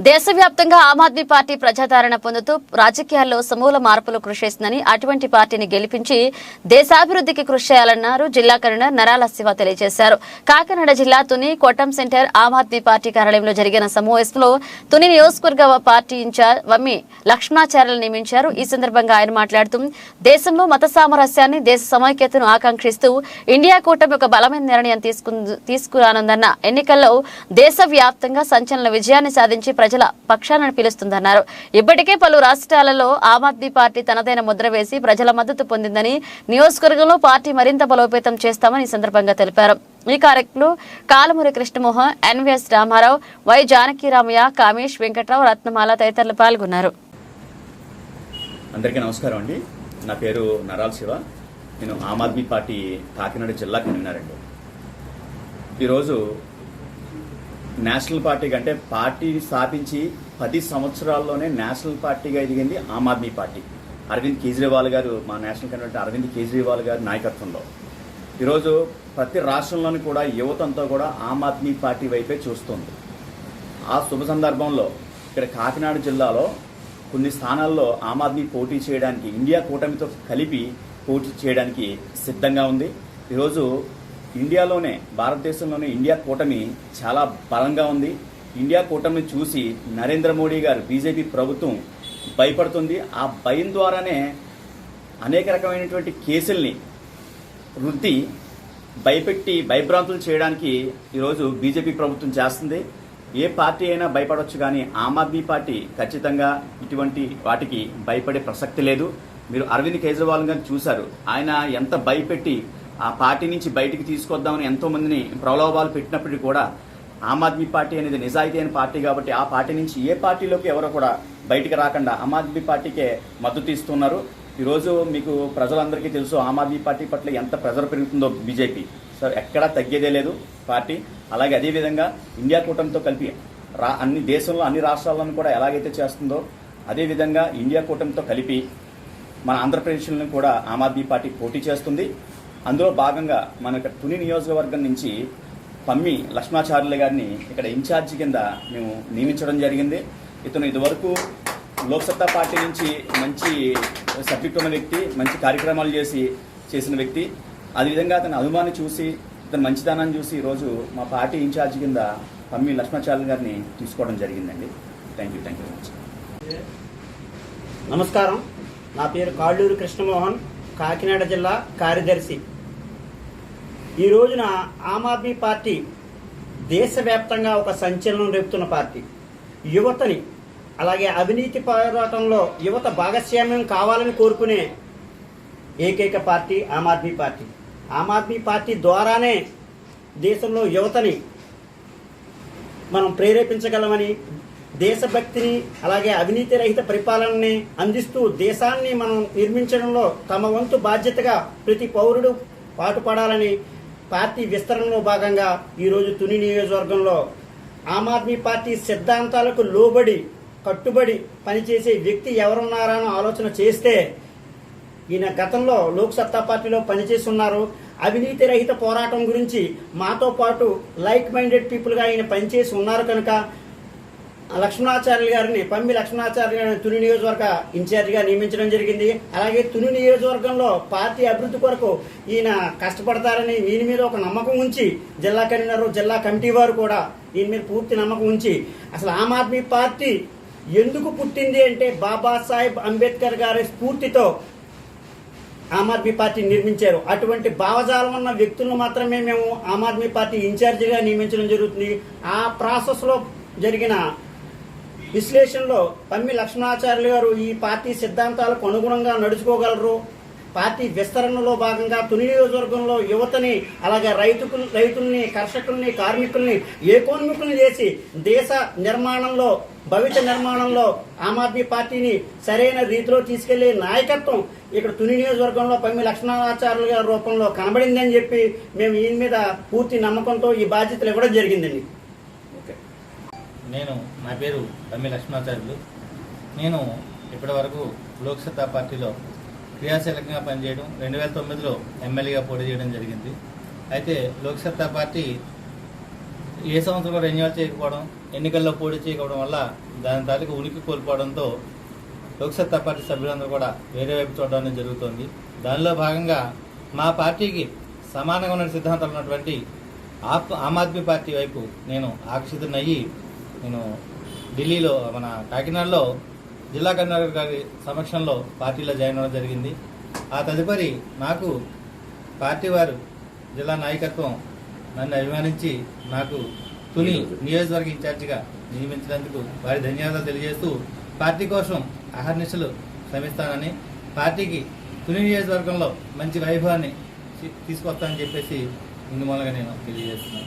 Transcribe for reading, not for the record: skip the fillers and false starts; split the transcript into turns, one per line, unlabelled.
దేశవ్యాప్తంగా ఆమ్ ఆద్మీ పార్టీ ప్రజాదరణ పొందుతూ రాజకీయాల్లో సమూల మార్పులు కృషి చేస్తుందని అటువంటి పార్టీని గెలిపించి దేశాభివృద్ధికి కృషి చేయాలన్నారు జిల్లా కన్వీనర్ నరాల శివ తెలియజేశారు. కాకినాడ జిల్లా తుని కోటం సెంటర్ ఆమ్ ఆద్మీ పార్టీ కార్యాలయంలో జరిగిన సమావేశంలో తుని నియోజకవర్గ పార్టీ ఇన్ఛార్జ్ వమ్మి లక్ష్మణాచార్యులు నియమించారు. ఈ సందర్భంగా ఆయన మాట్లాడుతూ దేశంలో మత సామరస్యాన్ని, దేశ సమైక్యతను ఆకాంక్షిస్తూ ఇండియా కూటమి ఒక బలమైన నిర్ణయం తీసుకురానుందన్న ఎన్నికల్లో దేశవ్యాప్తంగా సంచలన విజయాన్ని సాధించి ప్రజల పక్షాలను పిలుస్తుందన్నారు. ఇప్పటికే పలు రాష్ట్రాలలో ఆమ్ ఆద్మీ పార్టీ తనదైన ముద్ర వేసి ప్రజల మద్దతు పొందిందని, నియోజకవర్గంలో పార్టీ మరింత బలోపేతం చేస్తామని ఈ సందర్భంగా తెలిపారు. ఈ కార్యక్రమంలో కాలమూరి కృష్ణమోహన్, ఎన్వీఎస్ రామారావు, వై జానకిరామయ్య, కామేష్, వెంకట్రావు, రత్నమాల తదితరులు పాల్గొన్నారు.
అందరికీ నమస్కారం అండి. నా పేరు నరాల శివ. నేను ఆమ్ ఆద్మీ పార్టీ కాకినాడ జిల్లా కన్వీనర్ అండి. ఈరోజు నేషనల్ పార్టీ కంటే పార్టీని స్థాపించి 10 సంవత్సరాల్లోనే నేషనల్ పార్టీగా ఎదిగింది ఆమ్ ఆద్మీ పార్టీ. అరవింద్ కేజ్రీవాల్ గారు, మా నేషనల్ కన్వీనర్ అరవింద్ కేజ్రీవాల్ గారి నాయకత్వంలో ఈరోజు ప్రతి రాష్ట్రంలోని కూడా యువతంతా కూడా ఆమ్ ఆద్మీ పార్టీ వైపే చూస్తుంది. ఆ శుభ సందర్భంలో ఇక్కడ కాకినాడ జిల్లాలో కొన్ని స్థానాల్లో ఆమ్ ఆద్మీ పోటీ చేయడానికి, ఇండియా కూటమితో కలిపి పోటీ చేయడానికి సిద్ధంగా ఉంది. ఈరోజు ఇండియాలోనే, భారతదేశంలోనే ఇండియా కూటమి చాలా బలంగా ఉంది. ఇండియా కూటమిని చూసి నరేంద్ర మోడీ గారు, బీజేపీ ప్రభుత్వం భయపడుతుంది. ఆ భయం ద్వారానే అనేక రకమైనటువంటి కేసుల్ని రుద్ది భయపెట్టి భయభ్రాంతులు చేయడానికి ఈరోజు బీజేపీ ప్రభుత్వం చేస్తుంది. ఏ పార్టీ అయినా భయపడవచ్చు, కానీ ఆమ్ ఆద్మీ పార్టీ ఖచ్చితంగా ఇటువంటి వాటికి భయపడే ప్రసక్తి లేదు. మీరు అరవింద్ కేజ్రీవాల్ గారిని చూశారు. ఆయన ఎంత భయపెట్టి ఆ పార్టీ నుంచి బయటికి తీసుకొద్దామని ఎంతో మందిని ప్రలోభాలు పెట్టినప్పటికీ కూడా ఆమ్ ఆద్మీ పార్టీ అనేది నిజాయితీ అయిన పార్టీ కాబట్టి ఆ పార్టీ నుంచి ఏ పార్టీలోకి ఎవరో కూడా బయటికి రాకుండా ఆమ్ ఆద్మీ పార్టీకే మద్దతు ఇస్తున్నారు. ఈరోజు మీకు ప్రజలందరికీ తెలుసు ఆమ్ ఆద్మీ పార్టీ పట్ల ఎంత ప్రెజర్ పెరుగుతుందో బీజేపీ. సో ఎక్కడా తగ్గేదే లేదు పార్టీ. అలాగే అదేవిధంగా ఇండియా కూటమితో కలిపి అన్ని దేశంలో అన్ని రాష్ట్రాలను కూడా ఎలాగైతే చేస్తుందో అదేవిధంగా ఇండియా కూటమితో కలిపి మన ఆంధ్రప్రదేశ్లో కూడా ఆమ్ ఆద్మీ పార్టీ పోటీ చేస్తుంది. అందులో భాగంగా మన తుని నియోజకవర్గం నుంచి పమ్మి లక్ష్మణాచార్యులు గారిని ఇక్కడ ఇన్ఛార్జి కింద మేము నియమించడం జరిగింది. ఇతను ఇదివరకు లోక్సత్తా పార్టీ నుంచి మంచి సబ్జెక్ట్ ఉన్న వ్యక్తి, మంచి కార్యక్రమాలు చేసిన వ్యక్తి. అదేవిధంగా అతని అభిమాని చూసి, ఇతని మంచితనాన్ని చూసి ఈరోజు మా పార్టీ ఇన్ఛార్జి కింద పమ్మి లక్ష్మణాచార్యులు గారిని తీసుకోవడం జరిగిందండి. Thank you very much.
నమస్కారం. నా పేరు కాళ్ళూరి కృష్ణమోహన్, కాకినాడ జిల్లా కార్యదర్శి. ఈ రోజున ఆమ్ ఆద్మీ పార్టీ దేశవ్యాప్తంగా ఒక సంచలనం రేపుతున్న పార్టీ. యువతని, అలాగే అవినీతి పోరాటంలో యువత భాగస్వామ్యం కావాలని కోరుకునే ఏకైక party Aam Aadmi party. Aam Aadmi party ద్వారానే దేశంలో యువతని మనం ప్రేరేపించగలమని, దేశభక్తిని, అలాగే అవినీతి రహిత పరిపాలనని అందిస్తూ దేశాన్ని మనం నిర్మించడంలో తమ వంతు బాధ్యతగా ప్రతి పౌరుడు పాటుపడాలని పార్టీ విస్తరణలో భాగంగా ఈరోజు తుని నియోజకవర్గంలో ఆమ్ ఆద్మీ పార్టీ సిద్ధాంతాలకు లోబడి, కట్టుబడి పనిచేసే వ్యక్తి ఎవరున్నారని ఆలోచన చేస్తే ఈయన గతంలో లోక్సత్తా పార్టీలో పనిచేసి ఉన్నారు. అవినీతి రహిత పోరాటం గురించి మాతో పాటు లైక్ మైండెడ్ పీపుల్గా ఆయన పనిచేసి ఉన్నారు కనుక లక్ష్మణాచార్యులు గారిని, పమ్మి లక్ష్మణాచార్యులు గారిని తుని నియోజకవర్గ ఇన్ఛార్జిగా నియమించడం జరిగింది. అలాగే తుని నియోజకవర్గంలో పార్టీ అభివృద్ధి కొరకు ఈయన కష్టపడతారని ఈయన మీద ఒక నమ్మకం ఉంచి జిల్లా కన్వీనర్, జిల్లా కమిటీ వారు కూడా ఈయన మీద పూర్తి నమ్మకం ఉంచి, అసలు ఆమ్ ఆద్మీ పార్టీ ఎందుకు పుట్టింది అంటే బాబాసాహెబ్ అంబేద్కర్ గారి స్ఫూర్తితో ఆమ్ ఆద్మీ పార్టీ నిర్మించారు. అటువంటి భావజాలం ఉన్న వ్యక్తులను మాత్రమే మేము ఆమ్ ఆద్మీ పార్టీ ఇన్ఛార్జిగా నియమించడం జరుగుతుంది. ఆ ప్రాసెస్లో జరిగిన విశ్లేషణలో పమ్మి లక్ష్మణాచార్యులు గారు ఈ పార్టీ సిద్ధాంతాలకు అనుగుణంగా నడుచుకోగలరు. పార్టీ విస్తరణలో భాగంగా తుని నియోజకవర్గంలో యువతని, అలాగే రైతుల్ని, కర్షకుల్ని, కార్మికుల్ని ఏకోన్ముఖుల్ని చేసి దేశ నిర్మాణంలో, భవిష్య నిర్మాణంలో ఆమ్ ఆద్మీ పార్టీని సరైన రీతిలో తీసుకెళ్లే నాయకత్వం ఇక్కడ తుని నియోజకవర్గంలో పమ్మి లక్ష్మణాచార్యులు గారి రూపంలో కనబడిందని చెప్పి మేము ఈయన మీద పూర్తి నమ్మకంతో ఈ బాధ్యతలు ఇవ్వడం జరిగిందండి.
నా పేరు పమ్మి లక్ష్మణాచార్యులు. నేను ఇప్పటి వరకు లోక్సత్తా పార్టీలో క్రియాశీలకంగా పనిచేయడం, 2009లో ఎమ్మెల్యేగా పోటీ చేయడం జరిగింది. అయితే లోక్సత్తా పార్టీ ఏ సంవత్సరంలో రెన్యువల్ చేయకపోవడం, ఎన్నికల్లో పోటీ చేయకపోవడం వల్ల దాని తాలూకు ఉనికి కోల్పోవడంతో లోక్సత్తా పార్టీ సభ్యులందరూ కూడా వేరే వైపు చూడడం జరుగుతోంది. దానిలో భాగంగా మా పార్టీకి సమానంగా ఉన్న సిద్ధాంతాలు ఉన్నటువంటి ఆమ్ ఆద్మీ పార్టీ వైపు నేను ఆకర్షితున్నయ్యి నేను ఢిల్లీలో మన కాకినాడలో జిల్లా కన్వీనర్ గారి సమక్షంలో పార్టీలో జాయిన్ అవ్వడం జరిగింది. ఆ తదుపరి నాకు పార్టీ వారు జిల్లా నాయకత్వం నన్ను అభిమానించి నాకు తుని నియోజకవర్గ ఇన్ఛార్జిగా నియమించినందుకు వారి ధన్యవాదాలు తెలియజేస్తూ పార్టీ కోసం అహర్నిశలు శ్రమిస్తానని, పార్టీకి తుని నియోజకవర్గంలో మంచి వైభవాన్ని తీసుకొస్తానని చెప్పేసి ఇందుమూలంగా నేను తెలియజేస్తున్నాను.